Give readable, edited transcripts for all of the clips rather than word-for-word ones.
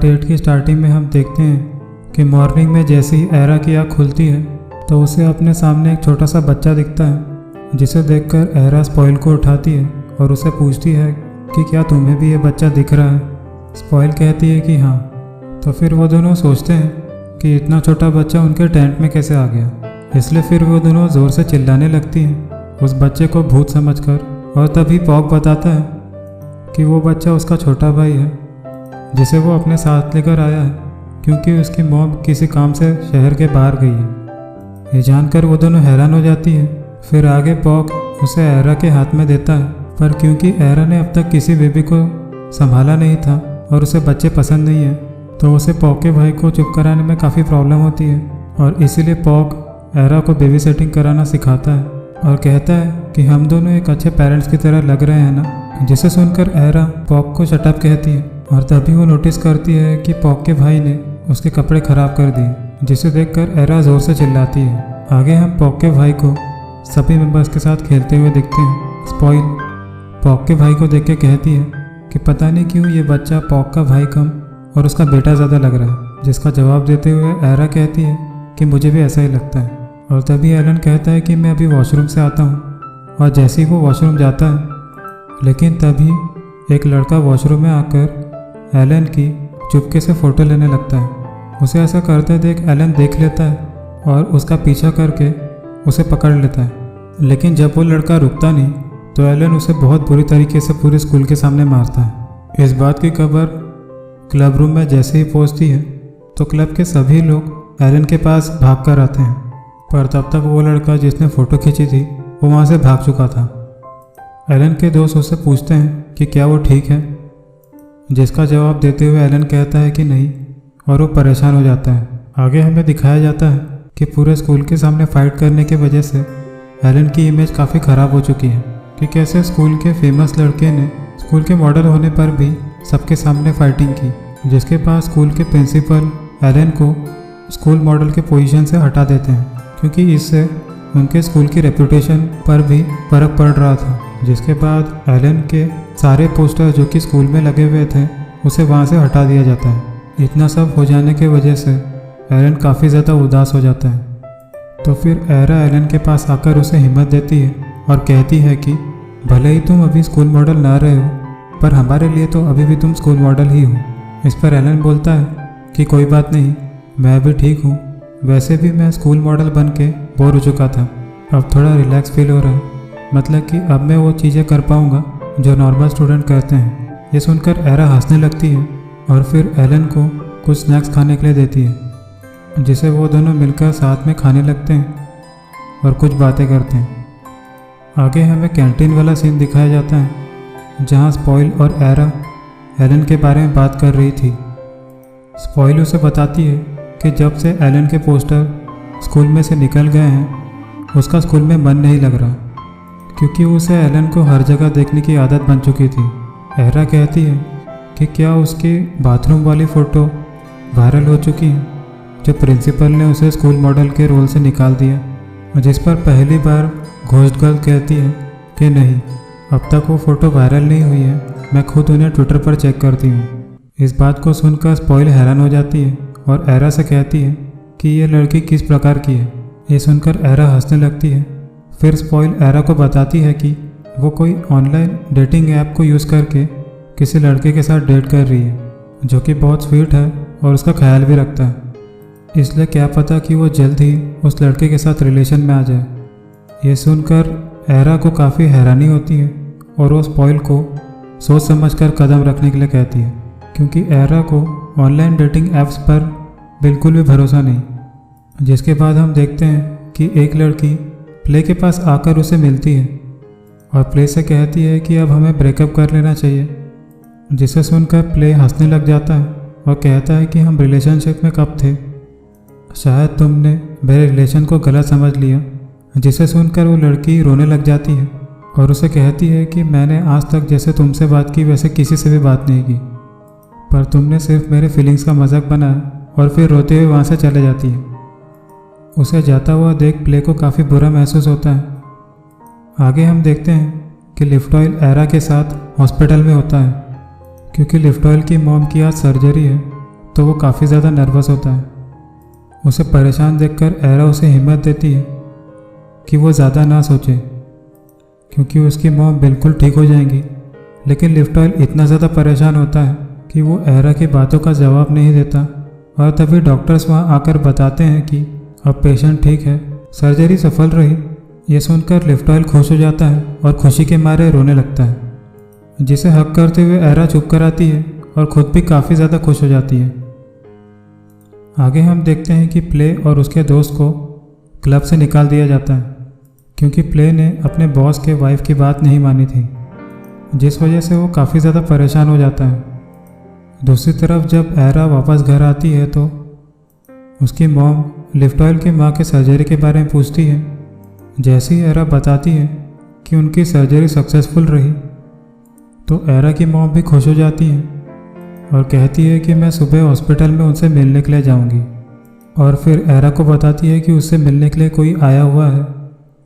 Part 8 की starting में हम देखते हैं कि मॉर्निंग में जैसे ही एरा की आँख खुलती है तो उसे अपने सामने एक छोटा सा बच्चा दिखता है, जिसे देखकर एरा स्पॉइल को उठाती है और उसे पूछती है कि क्या तुम्हें भी ये बच्चा दिख रहा है। स्पॉइल कहती है कि हाँ। तो फिर वो दोनों सोचते हैं कि इतना छोटा बच्चा उनके टेंट में कैसे आ गया, इसलिए फिर वो दोनों ज़ोर से चिल्लाने लगती हैं उस बच्चे को भूत समझकर। और तभी पॉक बताता है कि वो बच्चा उसका छोटा भाई है, जिसे वो अपने साथ लेकर आया है क्योंकि उसकी मॉम किसी काम से शहर के बाहर गई है। ये जानकर वो दोनों हैरान हो जाती है। फिर आगे पॉक उसे एरा के हाथ में देता है, पर क्योंकि एरा ने अब तक किसी बेबी को संभाला नहीं था और उसे बच्चे पसंद नहीं है, तो उसे पॉक के भाई को चुप कराने में काफ़ी प्रॉब्लम होती है और इसीलिए पॉक एरा को बेबी सेटिंग कराना सिखाता है और कहता है कि हम दोनों एक अच्छे पेरेंट्स की तरह लग रहे हैं ना। जिसे सुनकर एरा पॉक को शटअप कहती है और तभी वो नोटिस करती है कि पॉक के भाई ने उसके कपड़े खराब कर दिए, जिसे देखकर एरा ज़ोर से चिल्लाती है। आगे हम पॉक के भाई को सभी मेंबर्स के साथ खेलते हुए दिखते हैं। स्पॉइल पॉक के भाई को देख के कहती है कि पता नहीं क्यों ये बच्चा पॉक का भाई कम और उसका बेटा ज़्यादा लग रहा है, जिसका जवाब देते हुए एरा कहती है कि मुझे भी ऐसा ही लगता है। और तभी एलन कहता है कि मैं अभी वॉशरूम से आता हूँ, और जैसे ही वो वॉशरूम जाता है लेकिन तभी एक लड़का वॉशरूम में आकर एलन की चुपके से फ़ोटो लेने लगता है। उसे ऐसा करते देख एलन देख लेता है और उसका पीछा करके उसे पकड़ लेता है, लेकिन जब वो लड़का रुकता नहीं तो एलन उसे बहुत बुरी तरीके से पूरे स्कूल के सामने मारता है। इस बात की खबर क्लब रूम में जैसे ही पहुंचती है तो क्लब के सभी लोग एलन के पास भाग कर आते हैं, पर तब तक वो लड़का जिसने फ़ोटो खींची थी वो वहाँ से भाग चुका था। एलन के दोस्त उससे पूछते हैं कि क्या वो ठीक है, जिसका जवाब देते हुए एलन कहता है कि नहीं, और वो परेशान हो जाता है। आगे हमें दिखाया जाता है कि पूरे स्कूल के सामने फ़ाइट करने की वजह से एलन की इमेज काफ़ी ख़राब हो चुकी है कि कैसे स्कूल के फेमस लड़के ने स्कूल के मॉडल होने पर भी सबके सामने फाइटिंग की, जिसके बाद स्कूल के प्रिंसिपल एलन को स्कूल मॉडल के पोजीशन से हटा देते हैं क्योंकि इससे उनके स्कूल की रेपुटेशन पर भी फर्क पड़ रहा था। जिसके बाद एलन के सारे पोस्टर जो कि स्कूल में लगे हुए थे उसे वहाँ से हटा दिया जाता है। इतना सब हो जाने की वजह से एलन काफ़ी ज़्यादा उदास हो जाता है। तो फिर एरा एलन के पास आकर उसे हिम्मत देती है और कहती है कि भले ही तुम अभी स्कूल मॉडल ना रहे हो, पर हमारे लिए तो अभी भी तुम स्कूल मॉडल ही हो। इस पर एलन बोलता है कि कोई बात नहीं, मैं अभी ठीक हूँ, वैसे भी मैं स्कूल मॉडल बन के बोर हो चुका था, अब थोड़ा रिलैक्स फील हो रहा है, मतलब कि अब मैं वो चीज़ें कर पाऊँगा जो नॉर्मल स्टूडेंट करते हैं। ये सुनकर एरा हंसने लगती है और फिर एलन को कुछ स्नैक्स खाने के लिए देती है, जिसे वो दोनों मिलकर साथ में खाने लगते हैं और कुछ बातें करते हैं। आगे हमें कैंटीन वाला सीन दिखाया जाता है जहाँ स्पॉइल और एरा एलन के बारे में बात कर रही थी। स्पॉइल उसे बताती है कि जब से एलन के पोस्टर स्कूल में से निकल गए हैं उसका स्कूल में मन नहीं लग रहा, क्योंकि उसे एलन को हर जगह देखने की आदत बन चुकी थी। एरा कहती है कि क्या उसकी बाथरूम वाली फ़ोटो वायरल हो चुकी है, जो प्रिंसिपल ने उसे स्कूल मॉडल के रोल से निकाल दिया, जिस पर पहली बार घोस्ट गर्ल कहती है कि नहीं, अब तक वो फ़ोटो वायरल नहीं हुई है, मैं खुद उन्हें ट्विटर पर चेक करती हूँ। इस बात को सुनकर स्पॉइल हैरान हो जाती है और एरा से कहती है कि ये लड़की किस प्रकार की है। ये सुनकर एरा हंसने लगती है। फिर स्पॉइल एरा को बताती है कि वो कोई ऑनलाइन डेटिंग ऐप को यूज़ करके किसी लड़के के साथ डेट कर रही है, जो कि बहुत स्वीट है और उसका ख्याल भी रखता है, इसलिए क्या पता कि वो जल्द ही उस लड़के के साथ रिलेशन में आ जाए। ये सुनकर एरा को काफ़ी हैरानी होती है और वो स्पॉइल को सोच समझकर कदम रखने के लिए कहती है, क्योंकि एरा को ऑनलाइन डेटिंग ऐप्स पर बिल्कुल भी भरोसा नहीं। जिसके बाद हम देखते हैं कि एक लड़की प्ले के पास आकर उसे मिलती है और प्ले से कहती है कि अब हमें ब्रेकअप कर लेना चाहिए, जिसे सुनकर प्ले हंसने लग जाता है और कहता है कि हम रिलेशनशिप में कब थे, शायद तुमने मेरे रिलेशन को गलत समझ लिया। जिसे सुनकर वो लड़की रोने लग जाती है और उसे कहती है कि मैंने आज तक जैसे तुमसे बात की वैसे किसी से भी बात नहीं की, पर तुमने सिर्फ मेरे फीलिंग्स का मजाक बनाया, और फिर रोते हुए वहाँ से चले जाती है। उसे जाता हुआ देख प्ले को काफ़ी बुरा महसूस होता है। आगे हम देखते हैं कि लिफ्टॉयल एरा के साथ हॉस्पिटल में होता है, क्योंकि लिफ्टॉयल की मॉम की आज सर्जरी है तो वो काफ़ी ज़्यादा नर्वस होता है। उसे परेशान देखकर एरा उसे हिम्मत देती है कि वो ज़्यादा ना सोचे, क्योंकि उसकी मॉम बिल्कुल ठीक हो जाएंगी। लेकिन लिफ्ट ऑयल इतना ज़्यादा परेशान होता है कि वो एरा की बातों का जवाब नहीं देता। और तभी डॉक्टर्स वहाँ आकर बताते हैं कि अब पेशेंट ठीक है, सर्जरी सफल रही। ये सुनकर लिफ्ट ऑयल खुश हो जाता है और खुशी के मारे रोने लगता है, जिसे हक करते हुए एरा चुप कर आती है और खुद भी काफ़ी ज़्यादा खुश हो जाती है। आगे हम देखते हैं कि प्ले और उसके दोस्त को क्लब से निकाल दिया जाता है, क्योंकि प्ले ने अपने बॉस के वाइफ की बात नहीं मानी थी, जिस वजह से वो काफ़ी ज़्यादा परेशान हो जाता है। दूसरी तरफ जब एरा वापस घर आती है तो उसकी मॉम लिफ्ट ऑयल की माँ के सर्जरी के बारे में पूछती है। जैसे ही एरा बताती है कि उनकी सर्जरी सक्सेसफुल रही, तो एरा की मॉम भी खुश हो जाती है और कहती है कि मैं सुबह हॉस्पिटल में उनसे मिलने के लिए जाऊंगी। और फिर एरा को बताती है कि उससे मिलने के लिए कोई आया हुआ है।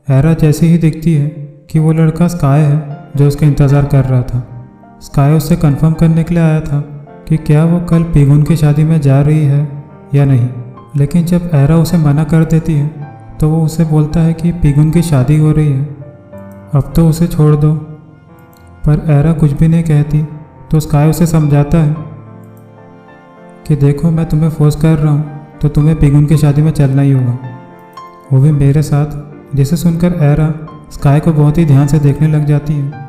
एरा जैसे ही दिखती है कि वो लड़का स्काई है जो उसका इंतज़ार कर रहा था। स्काई उससे कंफर्म करने के लिए आया था कि क्या वो कल पीगुन की शादी में जा रही है या नहीं। लेकिन जब एरा उसे मना कर देती है तो वो उसे बोलता है कि पीगुन की शादी हो रही है, अब तो उसे छोड़ दो। पर एरा कुछ भी नहीं कहती, तो स्काई उसे समझाता है कि देखो मैं तुम्हें फोर्स कर रहा हूँ तो तुम्हें पीगुन की शादी में चलना ही होगा, वो भी मेरे साथ। जिसे सुनकर एरा स्काई को बहुत ही ध्यान से देखने लग जाती है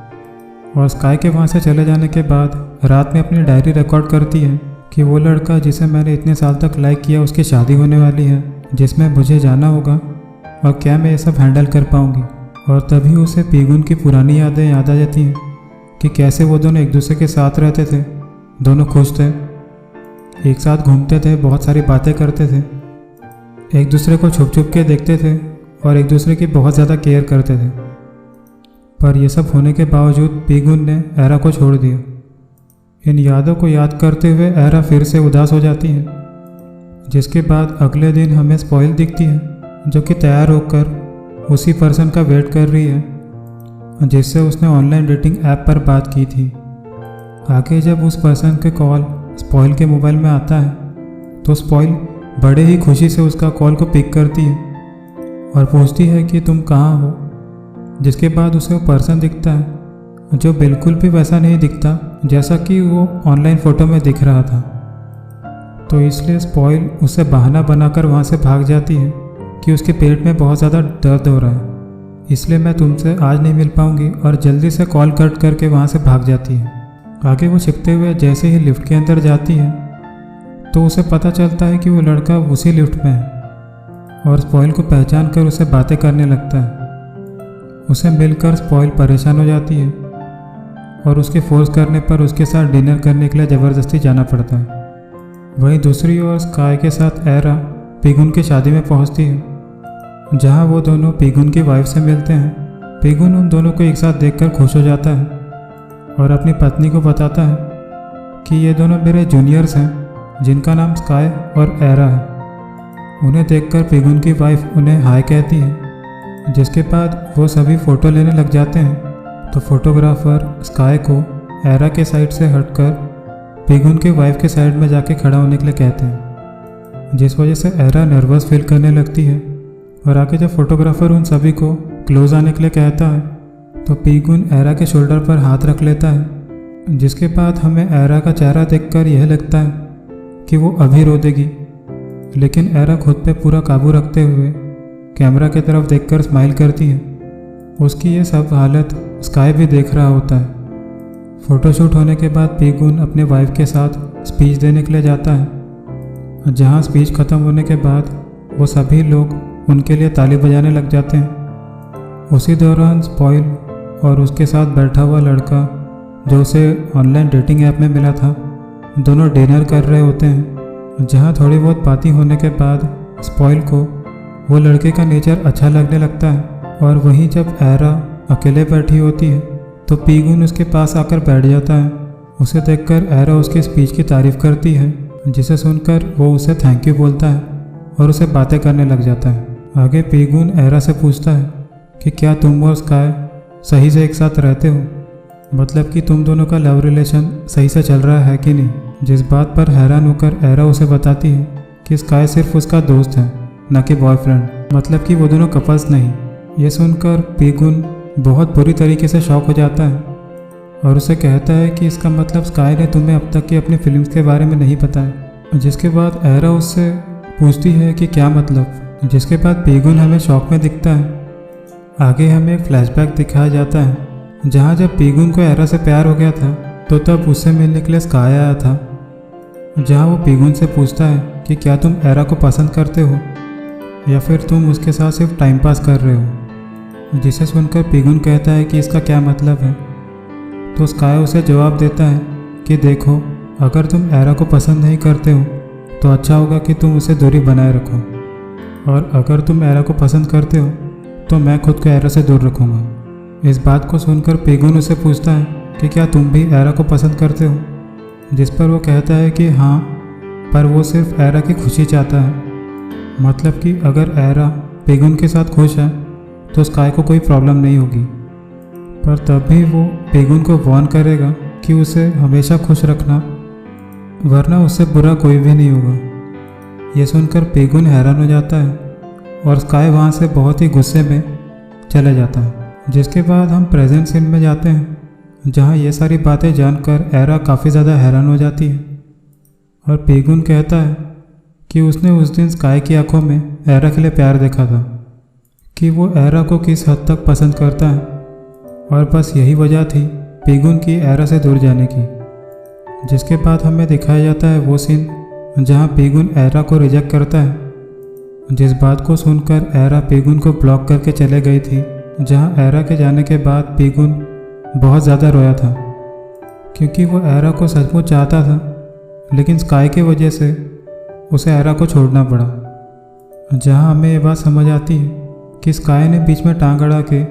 और स्काई के वहाँ से चले जाने के बाद रात में अपनी डायरी रिकॉर्ड करती है कि वो लड़का जिसे मैंने इतने साल तक लाइक किया उसकी शादी होने वाली है, जिसमें मुझे जाना होगा, और क्या मैं ये सब हैंडल कर पाऊँगी। और तभी उसे पीगुन की पुरानी यादें याद आ जाती हैं कि कैसे वो दोनों एक दूसरे के साथ रहते थे, दोनों खुश थे, एक साथ घूमते थे, बहुत सारी बातें करते थे, एक दूसरे को छुप छुप के देखते थे और एक दूसरे की बहुत ज़्यादा केयर करते थे। पर यह सब होने के बावजूद पीगुन ने एरा को छोड़ दिया। इन यादों को याद करते हुए एरा फिर से उदास हो जाती है, जिसके बाद अगले दिन हमें स्पॉइल दिखती है जो कि तैयार होकर उसी पर्सन का वेट कर रही है जिससे उसने ऑनलाइन डेटिंग ऐप पर बात की थी। आगे जब उस पर्सन के कॉल स्पॉइल के मोबाइल में आता है तो स्पॉइल बड़े ही खुशी से उसका कॉल को पिक करती है और पूछती है कि तुम कहाँ हो। जिसके बाद उसे वो पर्सन दिखता है जो बिल्कुल भी वैसा नहीं दिखता जैसा कि वो ऑनलाइन फ़ोटो में दिख रहा था। तो इसलिए स्पॉइल उसे बहाना बनाकर वहाँ से भाग जाती है कि उसके पेट में बहुत ज़्यादा दर्द हो रहा है, इसलिए मैं तुमसे आज नहीं मिल पाऊँगी, और जल्दी से कॉल कट करके वहाँ से भाग जाती है। आगे वो छिपते हुए जैसे ही लिफ्ट के अंदर जाती है तो उसे पता चलता है कि वो लड़का उसी लिफ्ट में है और स्पॉइल को पहचान कर उसे बातें करने लगता है। उसे मिलकर स्पॉइल परेशान हो जाती है और उसके फोर्स करने पर उसके साथ डिनर करने के लिए ज़बरदस्ती जाना पड़ता है। वहीं दूसरी ओर स्काई के साथ एरा पीगुन की शादी में पहुंचती है, जहां वो दोनों पीगुन की वाइफ से मिलते हैं। पीगुन उन दोनों को एक साथ देखकर खुश हो जाता है और अपनी पत्नी को बताता है कि ये दोनों मेरे जूनियर्स हैं जिनका नाम स्काई और एरा है। उन्हें देखकर पीगुन की वाइफ उन्हें हाय कहती है, जिसके बाद वो सभी फ़ोटो लेने लग जाते हैं। तो फोटोग्राफर स्काई को एरा के साइड से हटकर पीगुन के वाइफ के साइड में जाके खड़ा होने के लिए कहते हैं, जिस वजह से एरा नर्वस फील करने लगती है। और आगे जब फोटोग्राफर उन सभी को क्लोज आने के लिए कहता है तो पीगुन एरा के शोल्डर पर हाथ रख लेता है, जिसके बाद हमें एरा का चेहरा देखकर यह लगता है कि वो अभी रो देगी। लेकिन एरा खुद पे पूरा काबू रखते हुए कैमरा की तरफ देखकर स्माइल करती है। उसकी ये सब हालत स्काई भी देख रहा होता है। फ़ोटोशूट होने के बाद पीगुन अपने वाइफ के साथ स्पीच देने के लिए जाता है, जहाँ स्पीच ख़त्म होने के बाद वो सभी लोग उनके लिए ताली बजाने लग जाते हैं। उसी दौरान स्पॉइल और उसके साथ बैठा हुआ लड़का जो उसे ऑनलाइन डेटिंग ऐप में मिला था, दोनों डिनर कर रहे होते हैं, जहाँ थोड़ी बहुत बातें होने के बाद स्पॉइल को वो लड़के का नेचर अच्छा लगने लगता है। और वहीं जब एरा अकेले बैठी होती है तो पीगुन उसके पास आकर बैठ जाता है। उसे देखकर एरा उसकी स्पीच की तारीफ़ करती है, जिसे सुनकर वो उसे थैंक यू बोलता है और उसे बातें करने लग जाता है। आगे पीगुन एरा से पूछता है कि क्या तुम और स्काई सही से एक साथ रहते हो, मतलब कि तुम दोनों का लव रिलेशन सही से चल रहा है कि नहीं। जिस बात पर हैरान होकर एरा उसे बताती है कि स्काई सिर्फ उसका दोस्त है, न कि बॉयफ्रेंड, मतलब कि वो दोनों कपल्स नहीं। ये सुनकर पीगुन बहुत बुरी तरीके से शॉक हो जाता है और उसे कहता है कि इसका मतलब स्काई ने तुम्हें अब तक की अपनी फीलिंग्स के बारे में नहीं बताया। जिसके बाद एरा उससे पूछती है कि क्या मतलब, जिसके बाद पीगुन हमें शॉक में दिखता है। आगे हमें एक फ्लैशबैक दिखाया जाता है जहाँ जब पीगुन को एरा से प्यार हो गया था तो तब उससे मिलने के लिए स्काई आया था, जहाँ वो पीगुन से पूछता है कि क्या तुम एरा को पसंद करते हो या फिर तुम उसके साथ सिर्फ टाइम पास कर रहे हो। जिसे सुनकर पीगुन कहता है कि इसका क्या मतलब है। तो स्काई उसे जवाब देता है कि देखो, अगर तुम एरा को पसंद नहीं करते हो तो अच्छा होगा कि तुम उसे दूरी बनाए रखो, और अगर तुम एरा को पसंद करते हो तो मैं खुद को एरा से दूर रखूँगा। इस बात को सुनकर पीगुन उसे पूछता है कि क्या तुम भी एरा को पसंद करते हो, जिस पर वो कहता है कि हाँ, पर वो सिर्फ एरा की खुशी चाहता है। मतलब कि अगर एरा पीगुन के साथ खुश है तो स्काई को कोई प्रॉब्लम नहीं होगी, पर तब भी वो पीगुन को वार्न करेगा कि उसे हमेशा खुश रखना, वरना उससे बुरा कोई भी नहीं होगा। ये सुनकर पीगुन हैरान हो जाता है और स्काई वहाँ से बहुत ही गुस्से में चले जाता है। जिसके बाद हम प्रेजेंट सीन में जाते हैं जहाँ ये सारी बातें जानकर एरा काफ़ी ज़्यादा हैरान हो जाती है और पीगुन कहता है कि उसने उस दिन स्काई की आंखों में एरा के लिए प्यार देखा था, कि वो एरा को किस हद तक पसंद करता है, और बस यही वजह थी पीगुन की एरा से दूर जाने की। जिसके बाद हमें दिखाया जाता है वो सीन जहाँ पीगुन एरा को रिजेक्ट करता है, जिस बात को सुनकर एरा पीगुन को ब्लॉक करके चले गई थी। जहाँ एरा के जाने के बाद पीगुन बहुत ज़्यादा रोया था, क्योंकि वो एरा को सचमुच चाहता था, लेकिन स्काई की वजह से उसे एरा को छोड़ना पड़ा। जहाँ हमें ये बात समझ आती है कि स्काई ने बीच में टांग अड़ा के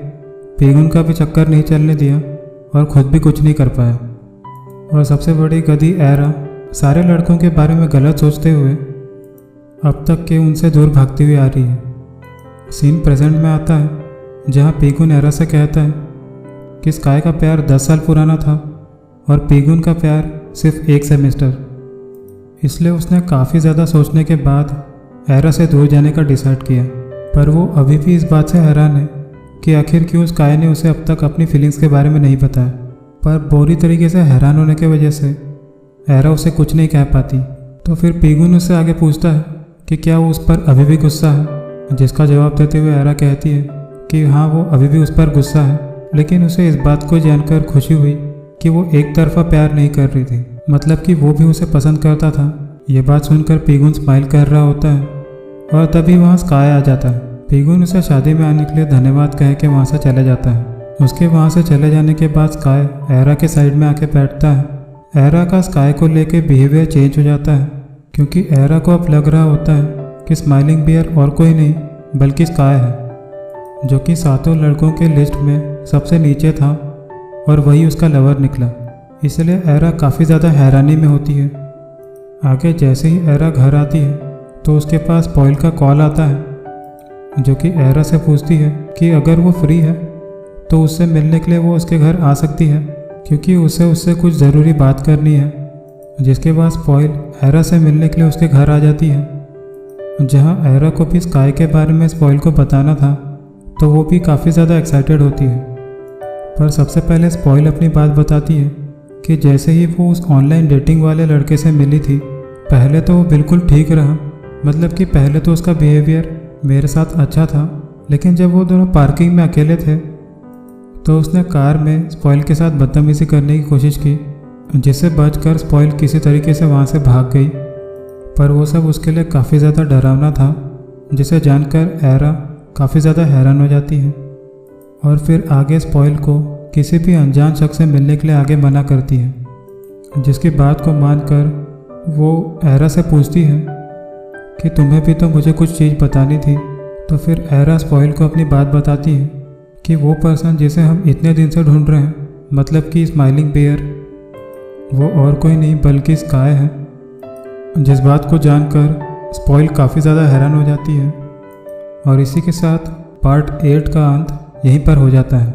पीगुन का भी चक्कर नहीं चलने दिया और ख़ुद भी कुछ नहीं कर पाया। और सबसे बड़ी गधी एरा सारे लड़कों के बारे में गलत सोचते हुए अब तक के उनसे दूर भागती हुई आ रही है। सीन प्रेजेंट में आता है जहाँ पीगुन एरा से कहता है कि स्काई का प्यार 10 साल पुराना था और पीगुन का प्यार सिर्फ 1 सेमेस्टर। इसलिए उसने काफ़ी ज़्यादा सोचने के बाद एरा से दूर जाने का डिसाइड किया, पर वो अभी भी इस बात से हैरान है कि आखिर क्यों स्काई ने उसे अब तक अपनी फीलिंग्स के बारे में नहीं बताया। पर बुरी तरीके से हैरान होने की वजह से एरा उसे कुछ नहीं कह पाती। तो फिर पीगुन उससे आगे पूछता है कि क्या वो उस पर अभी भी गुस्सा है, जिसका जवाब देते हुए एरा कहती है कि हाँ, वो अभी भी उस पर गुस्सा है, लेकिन उसे इस बात को जानकर खुशी हुई कि वो एक तरफा प्यार नहीं कर रही थी, मतलब कि वो भी उसे पसंद करता था। ये बात सुनकर पीगुन स्माइल कर रहा होता है और तभी वहाँ स्काई आ जाता है। पीगुन उसे शादी में आने के लिए धन्यवाद कह के वहाँ से चले जाता है। उसके वहाँ से चले जाने के बाद स्काई एरा के साइड में आके बैठता है। एरा का स्काई को लेके बिहेवियर चेंज हो जाता है, क्योंकि एरा को अब लग रहा होता है कि स्माइलिंग बियर और कोई नहीं बल्कि स्काई है, जो कि 7 लड़कों के लिस्ट में सबसे नीचे था और वही उसका लवर निकला। इसलिए एरा काफ़ी ज़्यादा हैरानी में होती है। आगे जैसे ही एरा घर आती है तो उसके पास स्पॉइल का कॉल आता है, जो कि एरा से पूछती है कि अगर वो फ्री है तो उससे मिलने के लिए वो उसके घर आ सकती है, क्योंकि उसे उससे कुछ ज़रूरी बात करनी है। जिसके बाद स्पॉइल एरा से मिलने के लिए उसके घर आ जाती है, जहाँ एरा को भी स्काई के बारे में स्पॉइल को बताना था, तो वो भी काफ़ी ज़्यादा एक्साइटेड होती है। पर सबसे पहले स्पॉइल अपनी बात बताती है कि जैसे ही वो उस ऑनलाइन डेटिंग वाले लड़के से मिली थी, पहले तो वो बिल्कुल ठीक रहा, मतलब कि पहले तो उसका बिहेवियर मेरे साथ अच्छा था, लेकिन जब वो दोनों पार्किंग में अकेले थे तो उसने कार में स्पॉइल के साथ बदतमीज़ी करने की कोशिश की, जिससे बचकर स्पॉइल किसी तरीके से वहाँ से भाग गई। पर वो सब उसके लिए काफ़ी ज़्यादा डरावना था, जिसे जानकर एरा काफ़ी ज़्यादा हैरान हो जाती है और फिर आगे स्पॉइल को किसी भी अनजान शख्स से मिलने के लिए आगे मना करती है, जिसकी बात को मानकर वो एरा से पूछती है कि तुम्हें भी तो मुझे कुछ चीज़ बतानी थी। तो फिर एरा स्पॉइल को अपनी बात बताती है कि वो पर्सन जिसे हम इतने दिन से ढूंढ रहे हैं, मतलब कि स्माइलिंग बियर, वो और कोई नहीं बल्कि स्काई है। जिस बात को जानकर स्पॉइल काफ़ी ज़्यादा हैरान हो जाती है और इसी के साथ पार्ट 8 का अंत यहीं पर हो जाता है।